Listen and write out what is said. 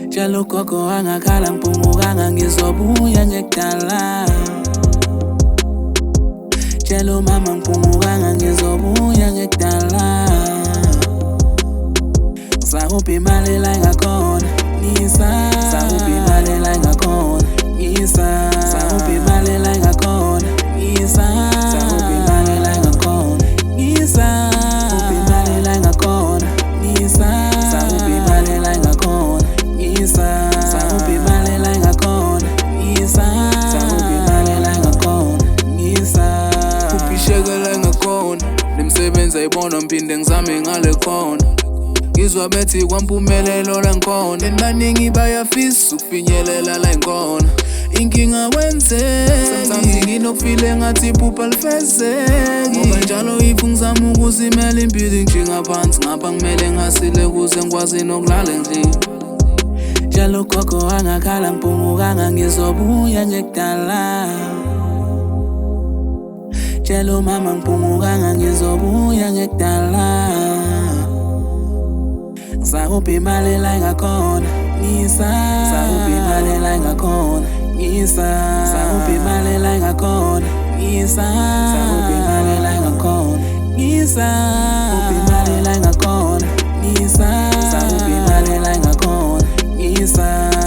Jalo gogo angakhala ngiphungukanga ngizobuya ngekudala. Jalo mama ngiphungukanga ngizobuya ngekudala. Sakuphi imali la ingakhona ngisa, sakuphi imali la ingakhona ngisa, sakuphi imali la ingakhona ngisa, sakuphi imali la ingakhona ngisa, sakuphi imali la ingakhona ngisa, sakuphi imali la ingakhona ngisa, sakuphi imali la ingakhona ngisa, sakuphi imali la ingakhona ngisa, Kuphisheke la ingakhona nemsebenzi ayibona ngiphinde ngizame ngale khona. Ngizwa bethi kwampumelelo la ngikhona and baningi bayafisa ukufinyelela la ngikhona. Inkinga wenzeki sometimes nginokufile ngathi iphupha lifezeki, ngoba njalo if ngizama ukuzimela impilo ingishinga phansi ngapha ngimele ngasile ukuze ngikwazi nokulala endlini. Jalo gogo angakhala ngiphungukanga ngizobuya ngekudala. Jalo mama ngiphungukanga ngizobuya ngekudala. Sakuphi imali la ingakhona ngisa, sakuphi imali la ingakhona ngisa, sakuphi imali la ingakhona ngisa, sakuphi imali la ingakhona ngisa, sakuphi imali la ingakhona ngisa, sakuphi imali la ingakhona ngisa.